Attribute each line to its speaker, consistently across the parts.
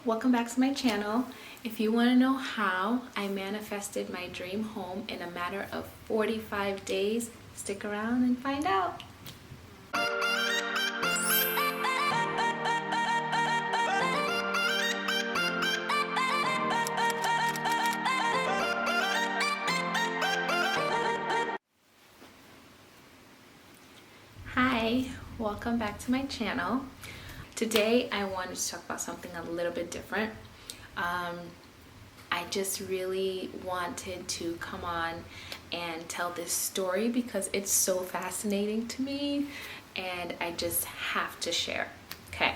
Speaker 1: welcome back to my channel. If you want to know how I manifested my dream home in a matter of 45 days, stick around and find out. Hi, welcome back to my channel. Today I wanted to talk about something a little bit different. I just really wanted to come on and tell this story because it's so fascinating to me and I just have to share. Okay,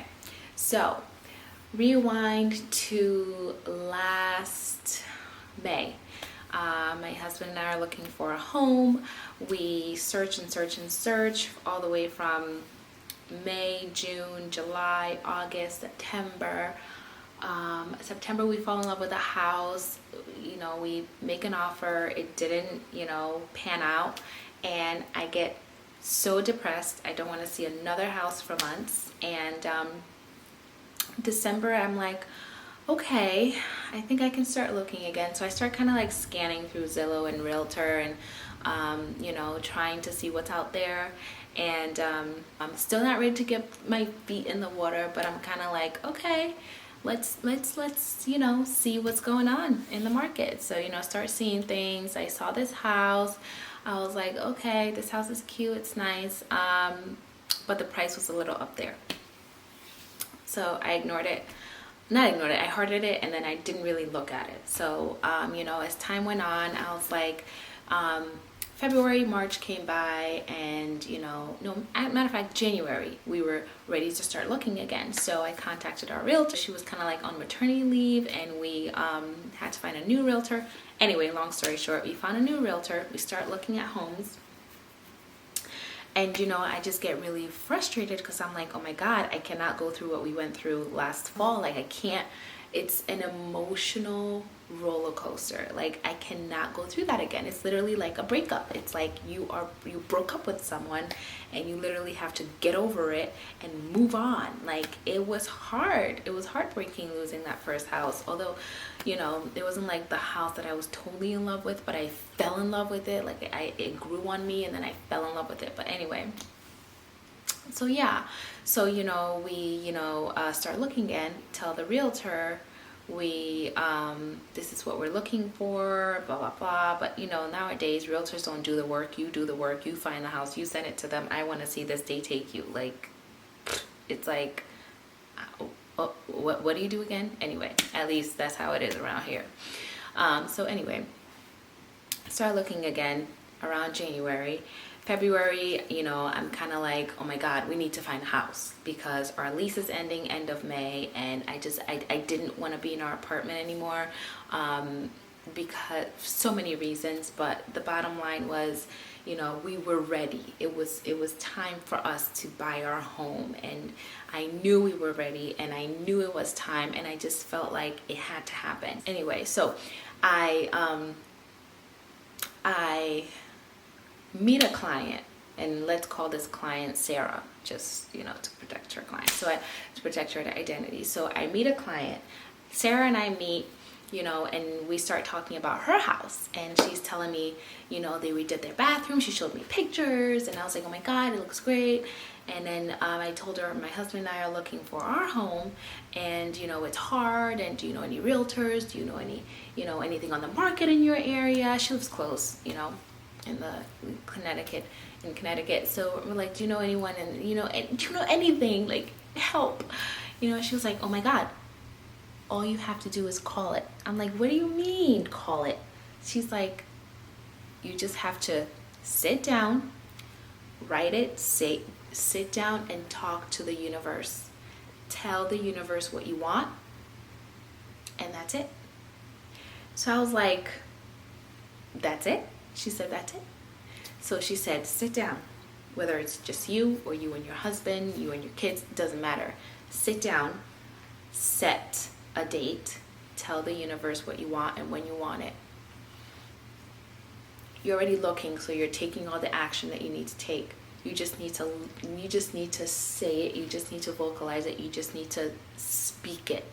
Speaker 1: so rewind to last May. My husband and I are looking for a home. We search and search and search all the way from May, June, July, August, September. September we fall in love with a house. We make an offer. It didn't, pan out, and I get so depressed. I don't want to see another house for months. And December, I'm like, okay, I think I can start looking again. So I start kind of like scanning through Zillow and Realtor and trying to see what's out there. And I'm still not ready to get my feet in the water, but I'm kind of like, okay, let's see what's going on in the market. So start seeing things. I saw this house. I was like, okay, this house is cute, it's nice, but the price was a little up there. So I ignored it. Not ignored it, I hearted it, and then I didn't really look at it. So as time went on, I was like, February, March came by, and matter of fact, January, we were ready to start looking again. So I contacted our realtor. She was kind of like on maternity leave, and we had to find a new realtor. Anyway, long story short, we found a new realtor. We start looking at homes, and I just get really frustrated because I'm like, oh my God, I cannot go through what we went through last fall. Like, I can't. It's an emotional roller coaster. Like, I cannot go through that again. It's literally like a breakup. It's like you broke up with someone and you literally have to get over it and move on. Like, it was hard. It was heartbreaking losing that first house. Although, it wasn't like the house that I was totally in love with, but I fell in love with it. Like, it grew on me and then I fell in love with it. But anyway, so yeah, so we start looking again, tell the realtor we this is what we're looking for, blah blah blah. But nowadays realtors don't do the work. You do the work. You find the house, you send it to them. I want to see this, they take you. Like, it's like, what do you do again? Anyway, at least that's how it is around here. So anyway, start looking again around January. February, I'm kind of like, oh my God, we need to find a house because our lease is ending end of May, and I didn't want to be in our apartment anymore because so many reasons. But the bottom line was, we were ready. It was time for us to buy our home, and I knew we were ready, and I knew it was time, and I just felt like it had to happen. Anyway, so I meet a client, and let's call this client Sarah, just to protect her client, to protect her identity. So I meet a client, Sarah, and I meet, and we start talking about her house, and she's telling me, they redid their bathroom. She showed me pictures, and I was like, oh my God, it looks great. And then I told her my husband and I are looking for our home, and it's hard, and do you know any realtors? Do you know any anything on the market in your area? She lives close, in Connecticut. So we're like, do you know anyone? And do you know anything? Like, help. She was like, oh my God, all you have to do is call it. I'm like, what do you mean call it? She's like, you just have to sit down, write it, sit down and talk to the universe. Tell the universe what you want, and that's it. So I was like, that's it? She said, that's it. So she said, sit down, whether it's just you or you and your husband, you and your kids, doesn't matter. Sit down, set a date, tell the universe what you want and when you want it. You're already looking, so you're taking all the action that you need to take. You just need to say it, you just need to vocalize it, you just need to speak it.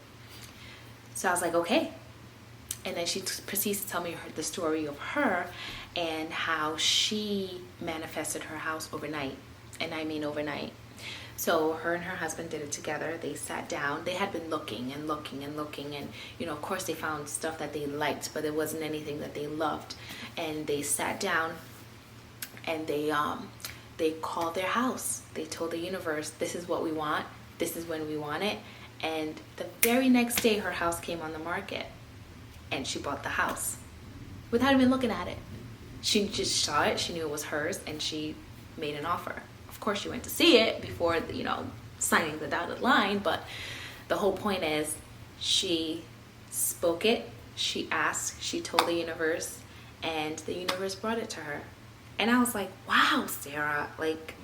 Speaker 1: So I was like, okay. And then she proceeds to tell me the story of her and how she manifested her house overnight. And I mean overnight. So her and her husband did it together. They sat down. They had been looking and looking and looking. And, of course they found stuff that they liked, but it wasn't anything that they loved. And they sat down and they called their house. They told the universe, this is what we want. This is when we want it. And the very next day her house came on the market. And she bought the house without even looking at it. She just saw it. She knew it was hers, and she made an offer. Of course, she went to see it before, signing the dotted line. But the whole point is, she spoke it. She asked. She told the universe, and the universe brought it to her. And I was like, wow, Sarah, like,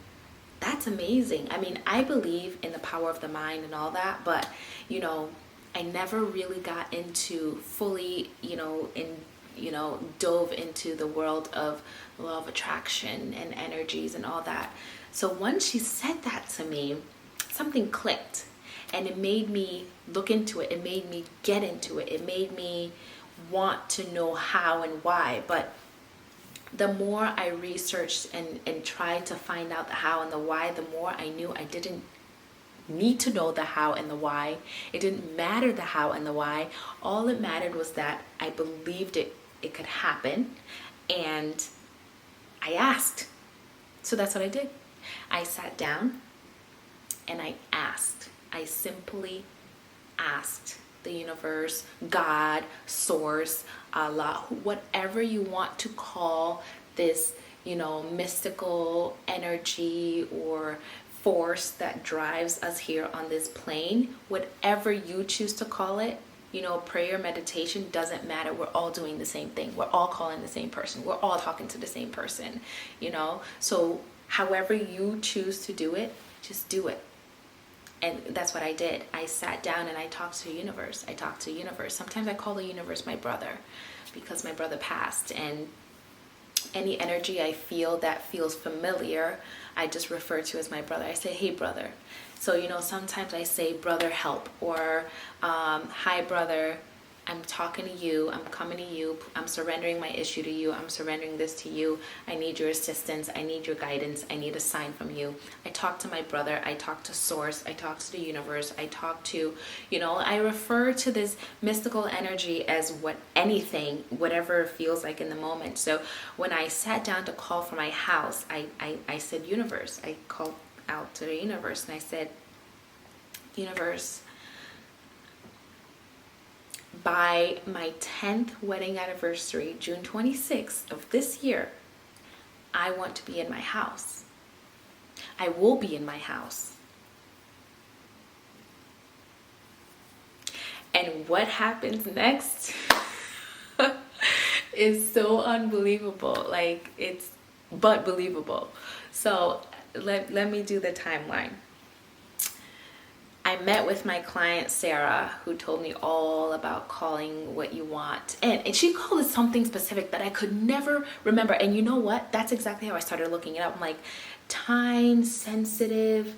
Speaker 1: that's amazing. I mean, I believe in the power of the mind and all that, but I never really got into fully, dove into the world of law of attraction and energies and all that. So once she said that to me, something clicked, and it made me look into it. It made me get into it. It made me want to know how and why. But the more I researched and tried to find out the how and the why, the more I knew I didn't need to know the how and the why. It didn't matter the how and the why. All it mattered was that I believed it could happen, and I asked. So that's what I did. I sat down and I asked. I simply asked the universe, God, source, Allah, whatever you want to call this, mystical energy or force that drives us here on this plane, whatever you choose to call it. Prayer, meditation, doesn't matter. We're all doing the same thing. We're all calling the same person. We're all talking to the same person, So however you choose to do it, just do it. And that's what I did. I sat down and I talked to the universe. Sometimes I call the universe my brother, because my brother passed, and any energy I feel that feels familiar, I just refer to as my brother. I say, hey, brother. So, sometimes I say, brother, help, or hi, brother, I'm talking to you, I'm coming to you, I'm surrendering my issue to you, I'm surrendering this to you, I need your assistance, I need your guidance, I need a sign from you. I talk to my brother, I talk to source, I talk to the universe, I talk to, I refer to this mystical energy as whatever it feels like in the moment. So when I sat down to call for my house, I said, universe, I called out to the universe and I said, universe, by my 10th wedding anniversary, June 26th of this year, I want to be in my house. I will be in my house. And what happens next is so unbelievable. Like, it's but believable. So let me do the timeline. I met with my client, Sarah, who told me all about calling what you want. And she called it something specific that I could never remember. And you know what? That's exactly how I started looking it up. I'm like, time sensitive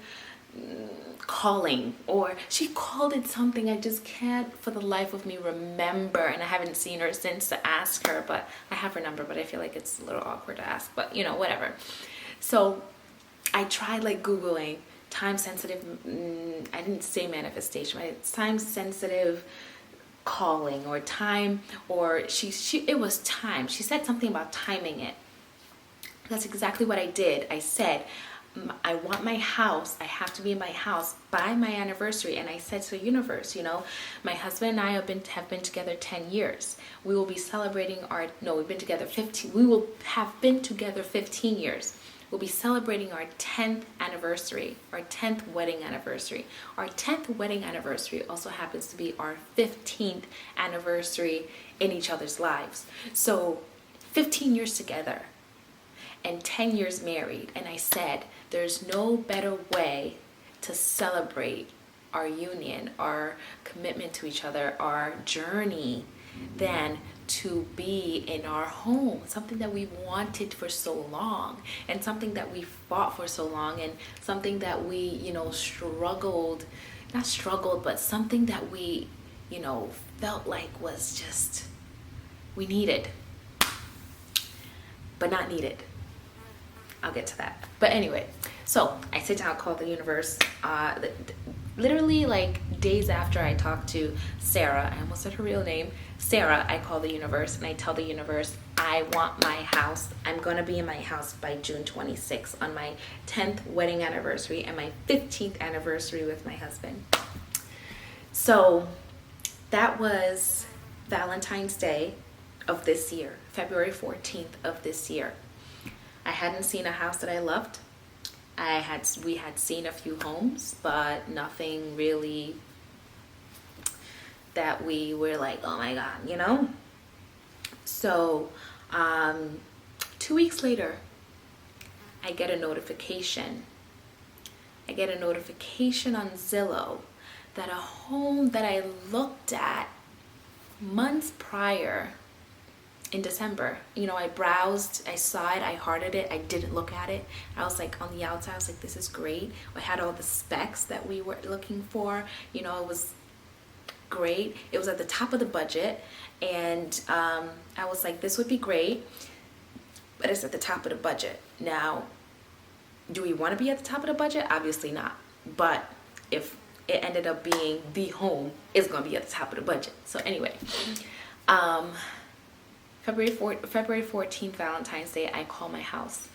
Speaker 1: calling. Or she called it something I just can't for the life of me remember. And I haven't seen her since to ask her. But I have her number, but I feel like it's a little awkward to ask. But, whatever. So I tried Googling time sensitive, I didn't say manifestation, right? It's time sensitive calling, or time, or it was time. She said something about timing it. That's exactly what I did. I said, I want my house, I have to be in my house by my anniversary. And I said to the universe, my husband and I have been together 10 years. We will be celebrating we've been together 15, we will have been together 15 years. We'll be celebrating our 10th anniversary, our 10th wedding anniversary. Our 10th wedding anniversary also happens to be our 15th anniversary in each other's lives. So 15 years together and 10 years married. And I said, there's no better way to celebrate our union, our commitment to each other, our journey, than to be in our home, something that we wanted for so long, and something that we fought for so long, and something that we, but something that we you know, felt like was just, we needed, but not needed. I'll get to that. But anyway, so I sit down, call the universe. Literally like days after I talked to Sarah, I almost said her real name, Sarah, I call the universe and I tell the universe, I want my house. I'm going to be in my house by June 26th on my 10th wedding anniversary and my 15th anniversary with my husband. So that was Valentine's Day of this year, February 14th of this year. I hadn't seen a house that I loved. We had seen a few homes, but nothing really that we were like, oh my God, you know? So 2 weeks later, I get a notification. I get a notification on Zillow that a home that I looked at months prior in December, you know, I browsed, I saw it, I hearted it, I didn't look at it. I was like, on the outside, I was like, this is great. I had all the specs that we were looking for. You know, it was great. It was at the top of the budget. And I was like, this would be great, but it's at the top of the budget. Now, do we want to be at the top of the budget? Obviously not. But if it ended up being the home, it's going to be at the top of the budget. So anyway, February 14th, Valentine's Day, I call my house.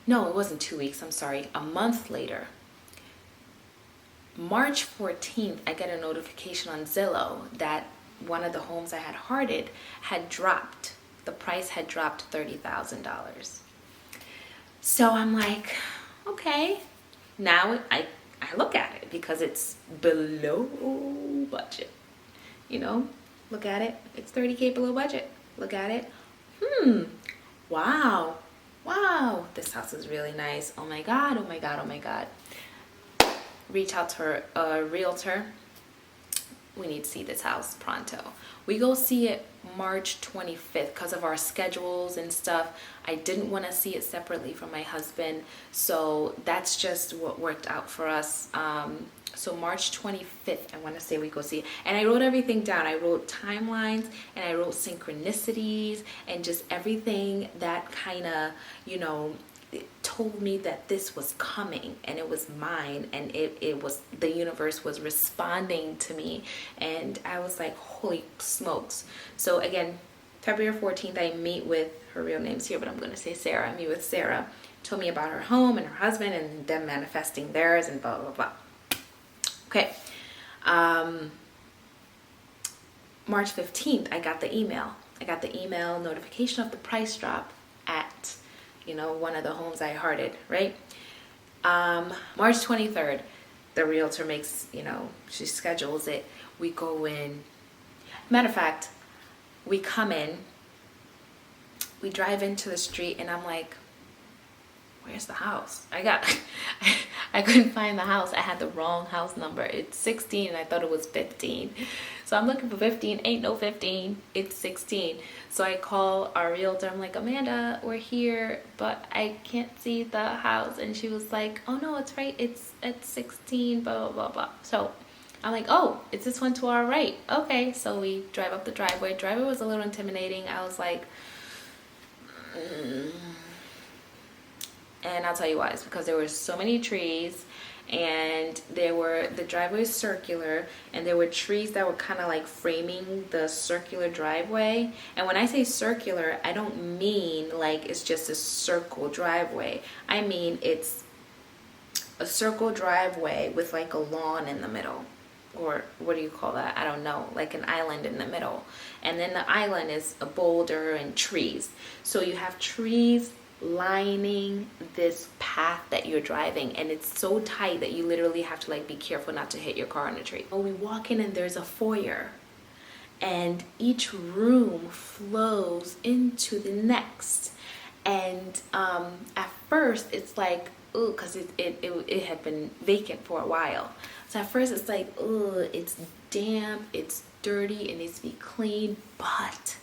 Speaker 1: No, it wasn't 2 weeks, I'm sorry. A month later, March 14th, I get a notification on Zillow that one of the homes I had hearted had dropped. The price had dropped $30,000. So I'm like, okay. Now I look at it because it's below budget, you know? Look at it. It's 30K below budget. Look at it. Wow. Wow. This house is really nice. Oh my God. Oh my God. Oh my God. Reach out to a realtor. We need to see this house pronto. We go see it March 25th because of our schedules and stuff. I didn't want to see it separately from my husband. So that's just what worked out for us. So March 25th, I want to say we go see it. And I wrote everything down. I wrote timelines and I wrote synchronicities and just everything that kind of, you know, it told me that this was coming and it was mine, and it was, the universe was responding to me. And I was like, holy smokes. So again, February 14th, I meet with, her real name's here, but I'm going to say Sarah. I meet with Sarah. Told me about her home and her husband and them manifesting theirs and blah, blah, blah. Okay. March 15th, I got the email. I got the email notification of the price drop at, you know, one of the homes I hearted, right? March 23rd, the realtor makes, you know, she schedules it. We go in. Matter of fact, we come in, we drive into the street, and I'm like, where's the house? I couldn't find the house. I had the wrong house number. It's 16 and I thought it was 15. So I'm looking for 15. Ain't no 15. It's 16. So I call our realtor. I'm like, Amanda, we're here, but I can't see the house. And she was like, oh no, it's right. It's at 16, blah, blah, blah, blah. So I'm like, oh, it's this one to our right. Okay. So we drive up the driveway. Driveway was a little intimidating. I was like, And I'll tell you why. It's because there were so many trees, and the driveway was circular, and there were trees that were kind of like framing the circular driveway. And when I say circular, I don't mean like it's just a circle driveway. I mean it's a circle driveway with like a lawn in the middle, or what do you call that? I don't know, like an island in the middle. And then the island is a boulder and trees. So you have trees lining this path that you're driving, and it's so tight that you literally have to like be careful not to hit your car on a tree. Well, we walk in and there's a foyer, and each room flows into the next. And at first it's like, ooh, because it had been vacant for a while. So at first it's like, ooh, it's damp, it's dirty, it needs to be clean. But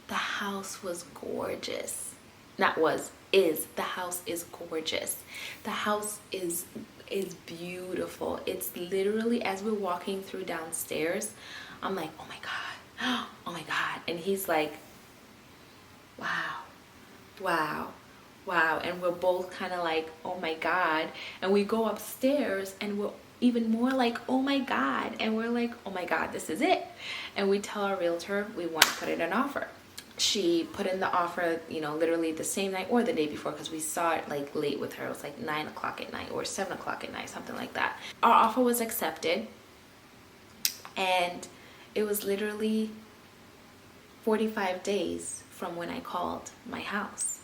Speaker 1: the house was gorgeous. Not was, is. The house is gorgeous. The house is, is beautiful. It's literally, as we're walking through downstairs, I'm like, oh my God, oh my God. And he's like, wow, wow, wow. And we're both kind of like, oh my God. And we go upstairs and we're even more like, oh my God. And we're like, oh my God, this is it. And we tell our realtor we want to put in an offer. She put in the offer, you know, literally the same night or the day before, because we saw it like late with her. It was like 9 o'clock at night or 7 o'clock at night, something like that. Our offer was accepted, and it was literally 45 days from when I called my house.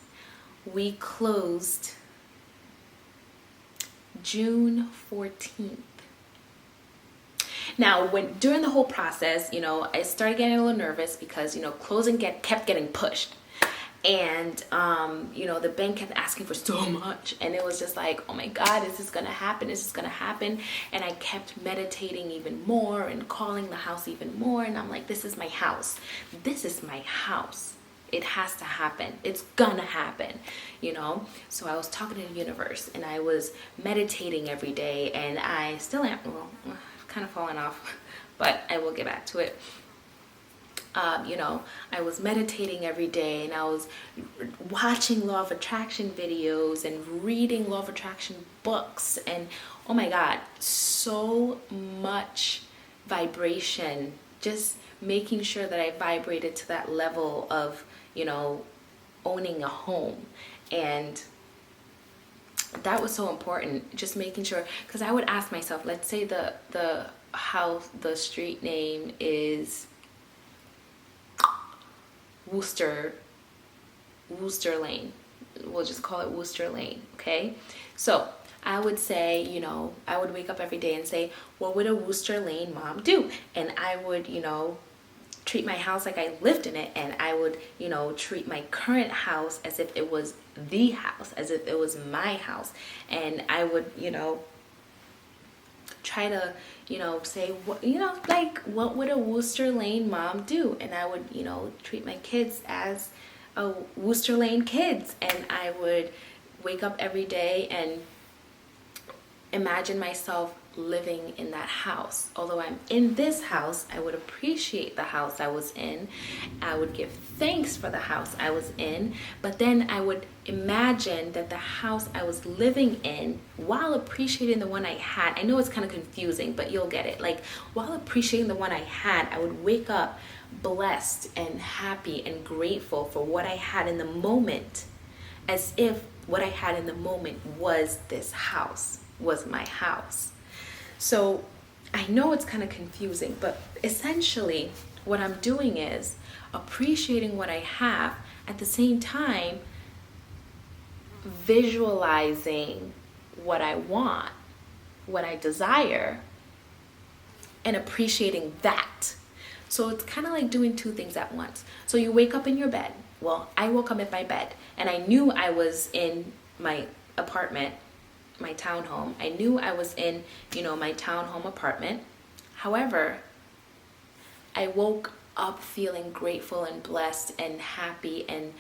Speaker 1: We closed June 14th. Now, during the whole process, you know, I started getting a little nervous because, you know, closing kept getting pushed. And, you know, the bank kept asking for so much. And it was just like, oh my God, is this going to happen? Is this going to happen? And I kept meditating even more and calling the house even more. And I'm like, this is my house. This is my house. It has to happen. It's gonna happen, you know? So I was talking to the universe, and I was meditating every day, and I still am, well, I've kind of fallen off, but I will get back to it. You know, I was meditating every day, and I was watching law of attraction videos and reading law of attraction books, and oh my God, so much vibration, just making sure that I vibrated to that level of, you know, owning a home. And that was so important, just making sure, because I would ask myself, let's say the house, the street name is Worcester Lane. We'll just call it Worcester Lane, okay? So I would say, you know, I would wake up every day and say, what would a Worcester Lane mom do? And I would, you know, treat my house like I lived in it, and I would, you know, treat my current house as if it was the house, as if it was my house. And I would, you know, try to, you know, say, what, you know, like, what would a Worcester Lane mom do? And I would, you know, treat my kids as a Worcester Lane kids. And I would wake up every day and imagine myself living in that house. Although I'm in this house, I would appreciate the house I was in. I would give thanks for the house I was in. But then I would imagine that the house I was living in, while appreciating the one I had, I know it's kind of confusing, but you'll get it. Like, while appreciating the one I had, I would wake up blessed and happy and grateful for what I had in the moment, as if what I had in the moment was this house, was my house. So I know it's kind of confusing, but essentially what I'm doing is appreciating what I have, at the same time visualizing what I want, what I desire, and appreciating that. So it's kind of like doing two things at once. So you wake up in your bed. Well, I woke up in my bed, and I knew I was in my apartment, my townhome. I knew I was in, you know, my townhome apartment. However, I woke up feeling grateful and blessed and happy and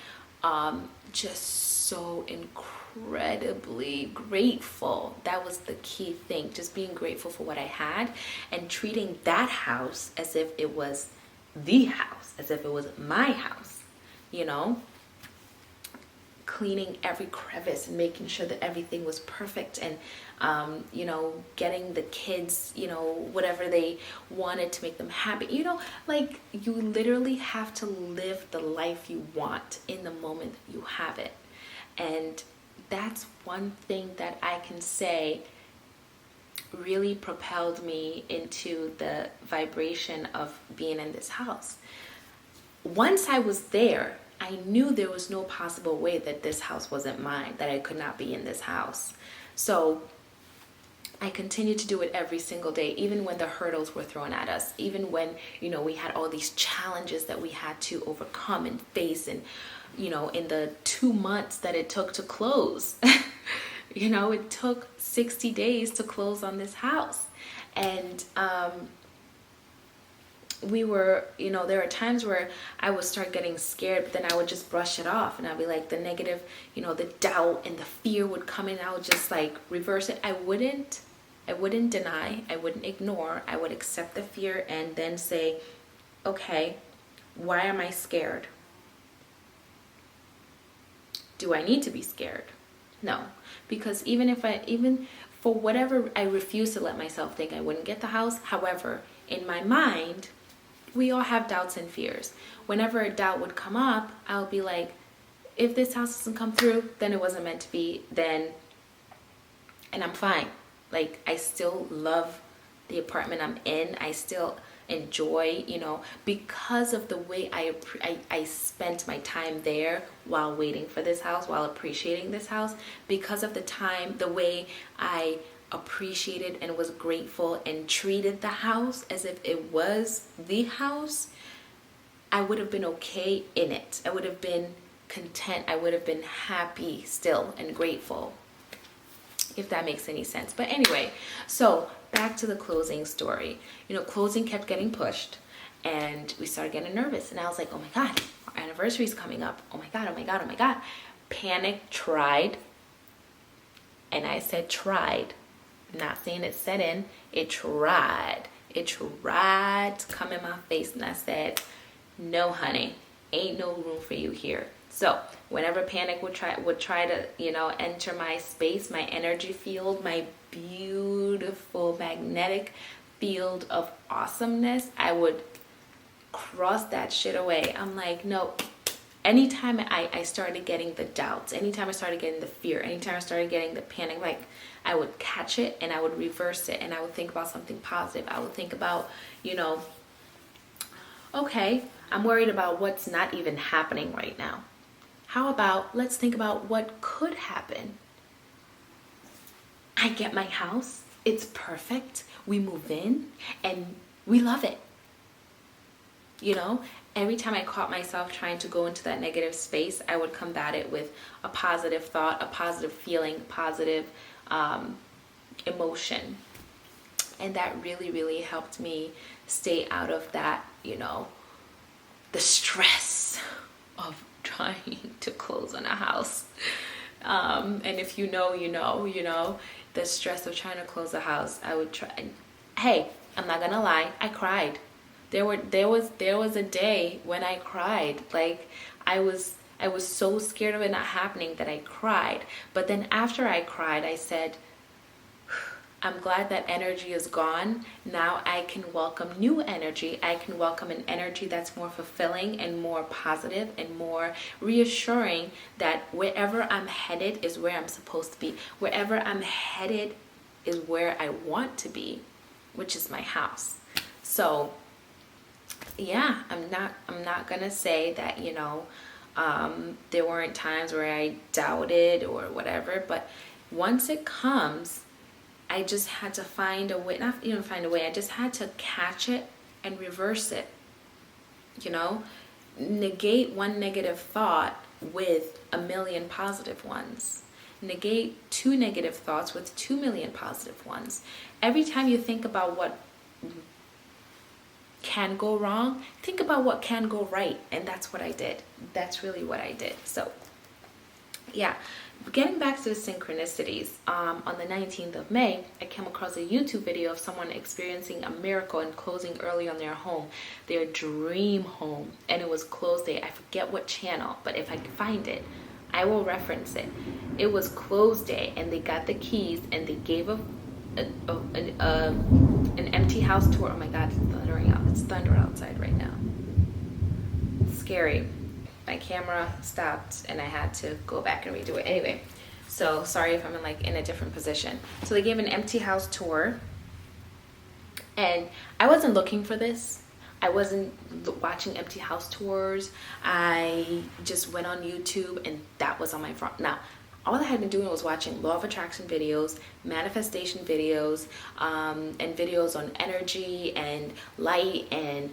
Speaker 1: just so incredibly grateful. That was the key thing, just being grateful for what I had and treating that house as if it was the house, as if it was my house, you know? Cleaning every crevice and making sure that everything was perfect, and you know, getting the kids, you know, whatever they wanted to make them happy. You know, like, you literally have to live the life you want in the moment that you have it. And that's one thing that I can say really propelled me into the vibration of being in this house. Once I was there, I knew there was no possible way that this house wasn't mine, that I could not be in this house. So I continued to do it every single day, even when the hurdles were thrown at us, even when, you know, we had all these challenges that we had to overcome and face. And, you know, in the 2 months that it took to close, you know, it took 60 days to close on this house. And we were, you know, there are times where I would start getting scared, but then I would just brush it off, and I'd be like, the negative, you know, the doubt and the fear would come in. I would just like reverse it. I wouldn't deny, I wouldn't ignore. I would accept the fear and then say, okay, why am I scared? Do I need to be scared? No, because even for whatever, I refuse to let myself think I wouldn't get the house. However, in my mind, we all have doubts and fears. Whenever a doubt would come up, I'll be like, if this house doesn't come through, then it wasn't meant to be, and I'm fine. Like, I still love the apartment I'm in. I still enjoy, you know, because of the way I spent my time there while waiting for this house, while appreciating this house, because of the time, the way I appreciated and was grateful and treated the house as if it was the house, I would have been okay in it. I would have been content. I would have been happy still and grateful, if that makes any sense. But anyway, so back to the closing story. You know, closing kept getting pushed, and we started getting nervous. And I was like, oh my God, our anniversary's coming up. Oh my God, oh my God, oh my God. Panic tried. And I said tried. Not saying it set in. It tried. It tried to come in my face. And I said, no, honey, ain't no room for you here. So whenever panic would try to, you know, enter my space, my energy field, my beautiful magnetic field of awesomeness, I would cross that shit away. I'm like, no. Anytime I started getting the doubts, anytime I started getting the fear, anytime I started getting the panic, like, I would catch it and I would reverse it, and I would think about something positive. I would think about, you know, okay, I'm worried about what's not even happening right now. How about let's think about what could happen? I get my house. It's perfect. We move in and we love it. You know, every time I caught myself trying to go into that negative space, I would combat it with a positive thought, a positive feeling, positive emotion. And that really, really helped me stay out of that, you know, the stress of trying to close on a house. And if you know, you know, the stress of trying to close a house. I would try. Hey, I'm not gonna lie, I cried. There was a day when I cried. Like, I was so scared of it not happening that I cried. But then after I cried, I said, I'm glad that energy is gone. Now I can welcome new energy. I can welcome an energy that's more fulfilling and more positive and more reassuring that wherever I'm headed is where I'm supposed to be. Wherever I'm headed is where I want to be, which is my house. So yeah, I'm not gonna say that, you know, there weren't times where I doubted or whatever, but once it comes, I just had to find a way, not even find a way, I just had to catch it and reverse it. You know, negate one negative thought with a million positive ones. Negate 2 negative thoughts with 2 million positive ones. Every time you think about what can go wrong, think about what can go right. And that's what I did. That's really what I did. So yeah, getting back to the synchronicities, on the 19th of May, I came across a YouTube video of someone experiencing a miracle and closing early on their home, their dream home, and it was close day. I forget what channel, but if I can find it, I will reference it. It was close day, and they got the keys, and they gave an empty house tour. Oh my God, it's thundering out. It's thunder outside right now. It's scary. My camera stopped and I had to go back and redo it. Anyway, so sorry if I'm in a different position. So they gave an empty house tour, and I wasn't looking for this. I wasn't watching empty house tours. I just went on YouTube and that was on my front. Now, all I had been doing was watching law of attraction videos, manifestation videos, and videos on energy and light and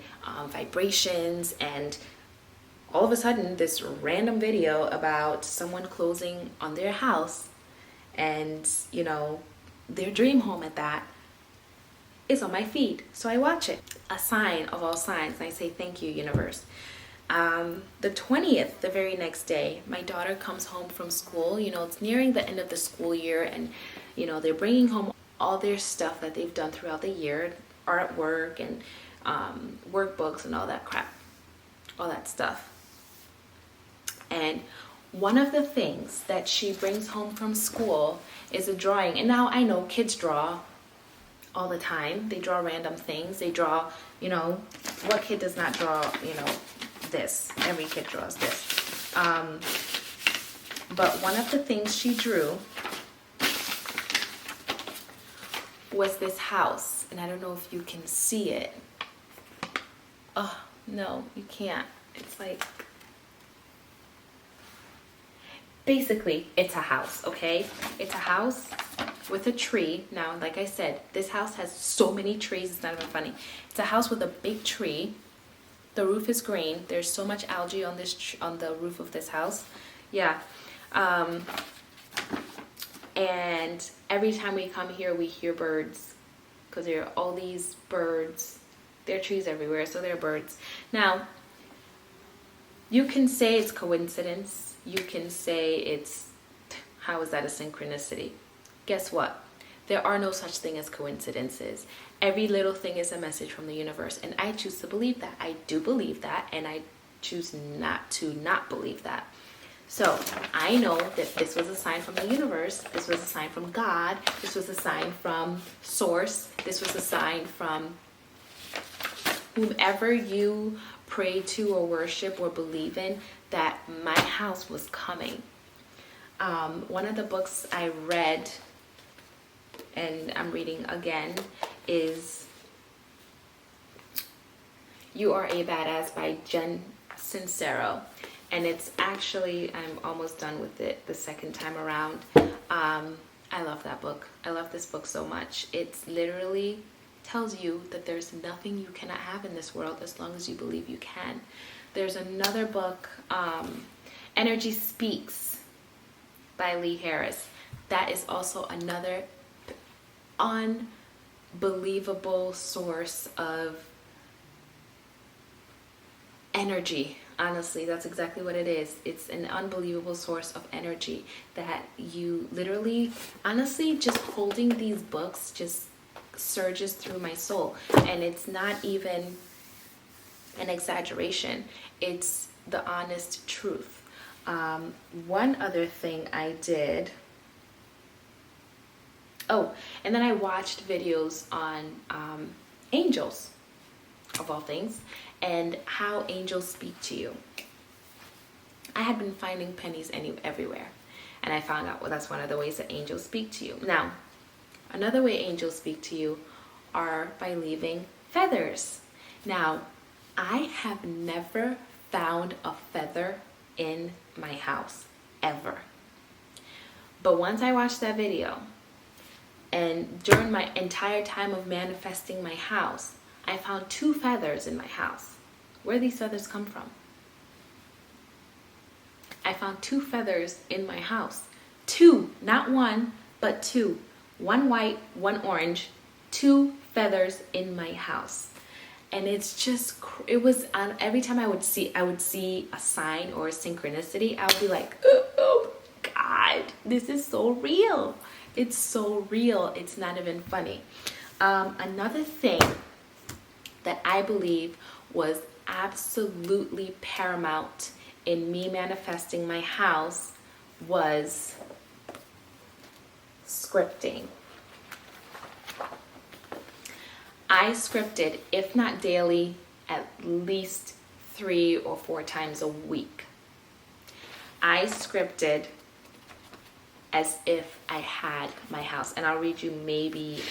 Speaker 1: vibrations, and all of a sudden this random video about someone closing on their house and, you know, their dream home at that. is on my feed, so I watch it. A sign of all signs, and I say thank you, universe. The 20th, the very next day, my daughter comes home from school. You know, it's nearing the end of the school year, and you know, they're bringing home all their stuff that they've done throughout the year, artwork and workbooks and all that crap, all that stuff. And one of the things that she brings home from school is a drawing. And now I know kids draw all the time. They draw random things. They draw, you know, what kid does not draw, you know, this? Every kid draws this. But one of the things she drew was this house. And I don't know if you can see it. Oh, no, you can't. It's like, basically, it's a house, okay? It's a house with a tree. Now, like I said, this house has so many trees, it's not even funny. It's a house with a big tree. The roof is green. There's so much algae on this on the roof of this house. Yeah. And every time we come here, we hear birds, because there are all these birds. There are trees everywhere, so there are birds. Now, you can say it's coincidence. You can say it's, how is that a synchronicity? Guess what? There are no such thing as coincidences. Every little thing is a message from the universe, and I choose to believe that. I do believe that, and I choose not to not believe that. So I know that this was a sign from the universe. This was a sign from God. This was a sign from Source. This was a sign from whomever you pray to or worship or believe in, that my house was coming. One of the books I read, and I'm reading again, is You Are a Badass by Jen Sincero. And it's actually, I'm almost done with it the second time around. I love that book. I love this book so much. It's literally tells you that there's nothing you cannot have in this world as long as you believe you can. There's another book, Energy Speaks by Lee Harris. That is also another unbelievable source of energy. Honestly, that's exactly what it is. It's an unbelievable source of energy that you literally, honestly, just holding these books just surges through my soul. And it's not even an exaggeration. It's the honest truth. One other thing I did. Oh, and then I watched videos on angels, of all things, and how angels speak to you. I had been finding pennies everywhere, and I found out, well, that's one of the ways that angels speak to you. Now, another way angels speak to you are by leaving feathers. Now, I have never found a feather in my house, ever. But once I watched that video, and during my entire time of manifesting my house, I found 2 feathers in my house. Where these feathers come from? I found 2 feathers in my house. 2, not 1, but 2. 1 white, 1 orange, 2 feathers in my house. And it's just, it was on every time I would see a sign or a synchronicity, I would be like, oh God, this is so real. It's so real. It's not even funny. Another thing that I believe was absolutely paramount in me manifesting my house was scripting. I scripted, if not daily, at least 3 or 4 times a week. I scripted as if I had my house. And I'll read you maybe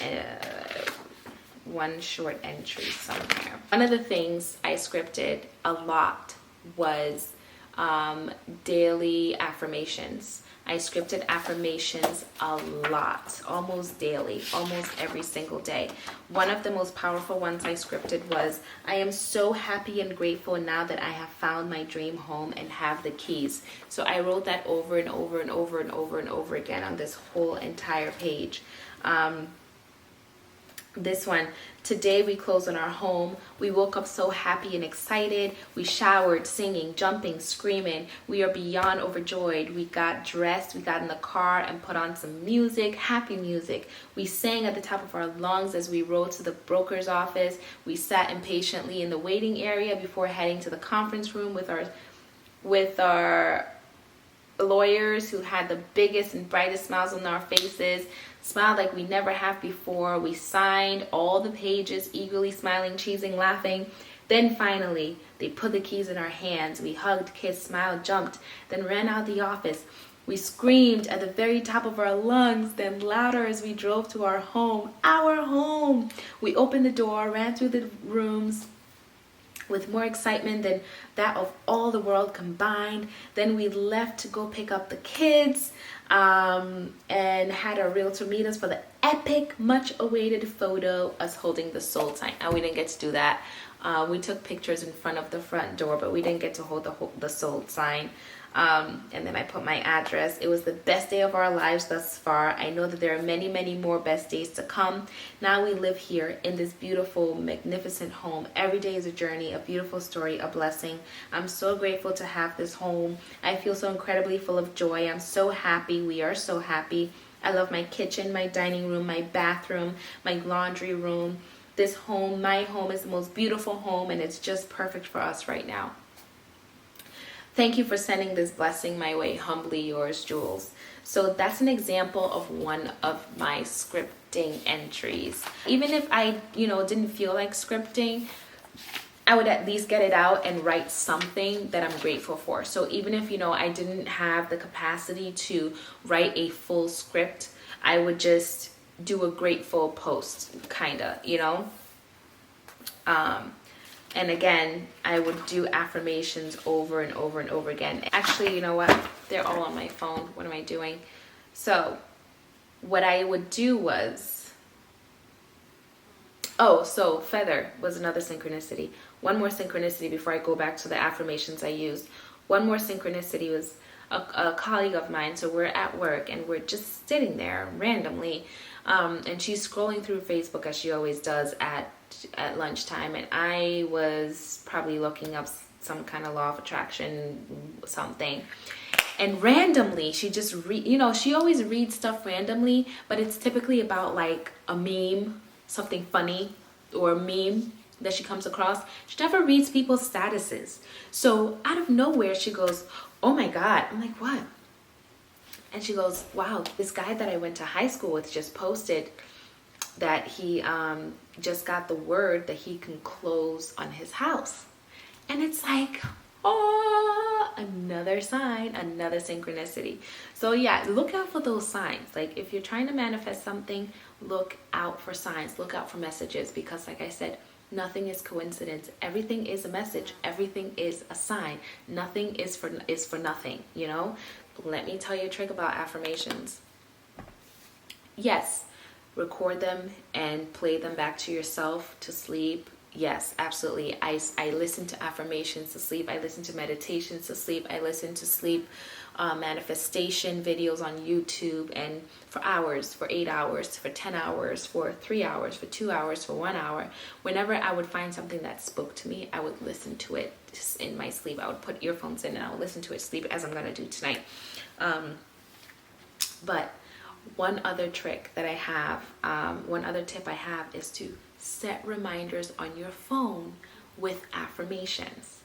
Speaker 1: one short entry somewhere. One of the things I scripted a lot was daily affirmations. I scripted affirmations a lot, almost daily, almost every single day. One of the most powerful ones I scripted was, I am so happy and grateful now that I have found my dream home and have the keys. So I wrote that over and over and over and over and over again on this whole entire page. This one, today we closed on our home. We woke up so happy and excited. We showered, singing, jumping, screaming. We are beyond overjoyed. We got dressed, we got in the car and put on some music, happy music. We sang at the top of our lungs as we rode to the broker's office. We sat impatiently in the waiting area before heading to the conference room with our lawyers who had the biggest and brightest smiles on our faces, smiled like we never have before. We signed all the pages, eagerly smiling, cheesing, laughing. Then finally, they put the keys in our hands. We hugged, kissed, smiled, jumped, then ran out the office. We screamed at the very top of our lungs, then louder as we drove to our home. Our home! We opened the door, ran through the rooms, with more excitement than that of all the world combined. Then we left to go pick up the kids and had our realtor meet us for the epic, much awaited photo, us holding the sold sign. Now, we didn't get to do that. We took pictures in front of the front door, but we didn't get to hold the sold sign. And then I put my address. It was the best day of our lives thus far. I know that there are many, many more best days to come. Now we live here in this beautiful, magnificent home. Every day is a journey, a beautiful story, a blessing. I'm so grateful to have this home. I feel so incredibly full of joy. I'm so happy. We are so happy. I love my kitchen, my dining room, my bathroom, my laundry room. This home, my home, is the most beautiful home, and it's just perfect for us right now. Thank you for sending this blessing my way. Humbly yours, Jules. So that's an example of one of my scripting entries. Even if I, didn't feel like scripting, I would at least get it out and write something that I'm grateful for. So even if, I didn't have the capacity to write a full script, I would just do a grateful post, kinda, And again, I would do affirmations over and over and over again. Actually, you know what? They're all on my phone. What am I doing? So what I would do was, so feather was another synchronicity. One more synchronicity before I go back to the affirmations I used. One more synchronicity was a colleague of mine. So we're at work and we're just sitting there randomly. And she's scrolling through Facebook as she always does at lunchtime, and I was probably looking up some kind of law of attraction something, and randomly she just she always reads stuff randomly, but it's typically about like a meme, something funny, or a meme that she comes across. She never reads people's statuses. So out of nowhere she goes, "Oh my God." I'm like, "What?" And she goes, "Wow, this guy that I went to high school with just posted that he just got the word that he can close on his house." And it's like, oh, another sign, another synchronicity. So yeah, look out for those signs. Like if you're trying to manifest something, look out for signs, look out for messages, because like I said, nothing is coincidence. Everything is a message. Everything is a sign. Nothing is for nothing, Let me tell you a trick about affirmations. Yes, record them and play them back to yourself to sleep. Yes, absolutely. I listen to affirmations to sleep. I listen to meditations to sleep. I listen to sleep manifestation videos on YouTube, and for hours, for 8 hours, for 10 hours, for 3 hours, for 2 hours, for 1 hour. Whenever I would find something that spoke to me, I would listen to it just in my sleep. I would put earphones in and I would listen to it sleep, as I'm going to do tonight. But one other trick that I have, one other tip I have is to set reminders on your phone with affirmations.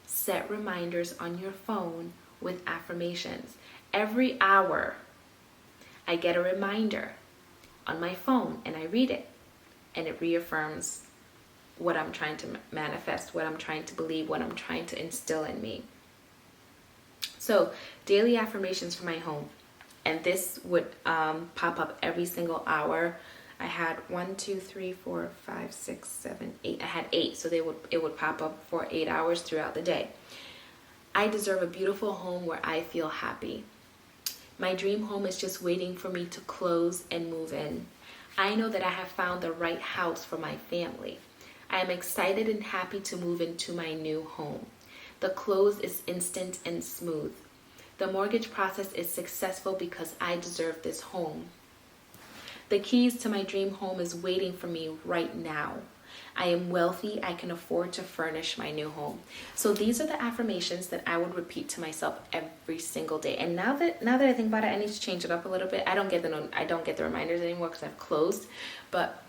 Speaker 1: Set reminders on your phone with affirmations. Every hour, I get a reminder on my phone and I read it, and it reaffirms what I'm trying to manifest, what I'm trying to believe, what I'm trying to instill in me. So, daily affirmations for my home. And this would pop up every single hour. I had 1, 2, 3, 4, 5, 6, 7, 8. I had 8, so it would pop up for 8 hours throughout the day. I deserve a beautiful home where I feel happy. My dream home is just waiting for me to close and move in. I know that I have found the right house for my family. I am excited and happy to move into my new home. The close is instant and smooth. The mortgage process is successful because I deserve this home. The keys to my dream home is waiting for me right now. I am wealthy. I can afford to furnish my new home. So these are the affirmations that I would repeat to myself every single day. And now that I think about it, I need to change it up a little bit. I don't get the reminders anymore because I've closed. But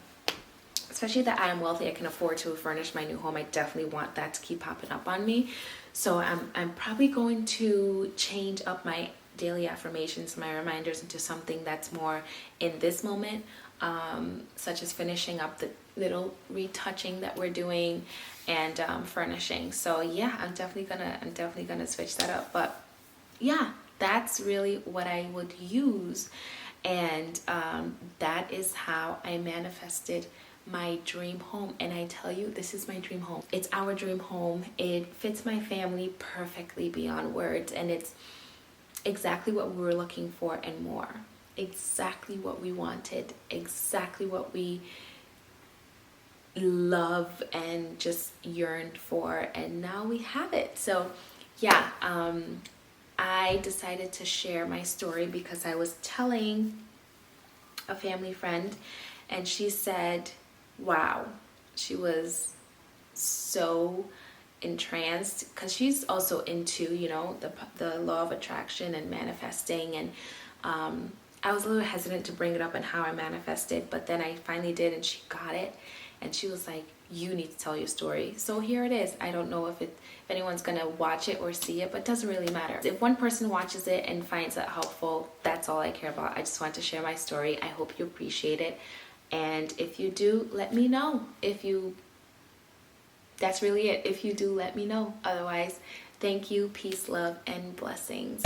Speaker 1: especially that I am wealthy, I can afford to furnish my new home. I definitely want that to keep popping up on me. So I'm probably going to change up my daily affirmations, my reminders, into something that's more in this moment, such as finishing up the little retouching that we're doing and furnishing. So yeah, I'm definitely gonna switch that up. But yeah, that's really what I would use, and that is how I manifested my dream home. And I tell you, this is my dream home. It's our dream home. It fits my family perfectly beyond words, and it's exactly what we were looking for and more. Exactly what we wanted, exactly what we love and just yearned for, and now we have it. So yeah, I decided to share my story because I was telling a family friend, and she said, wow, she was so entranced because she's also into, you know, the law of attraction and manifesting. And I was a little hesitant to bring it up and how I manifested, but then I finally did, and she got it, and she was like, you need to tell your story. So here it is. I don't know if anyone's gonna watch it or see it, but it doesn't really matter. If one person watches it and finds it helpful, that's all I care about. I just want to share my story. I hope you appreciate it, and if you do, let me know. That's really it. If you do, let me know. Otherwise, thank you, peace, love, and blessings.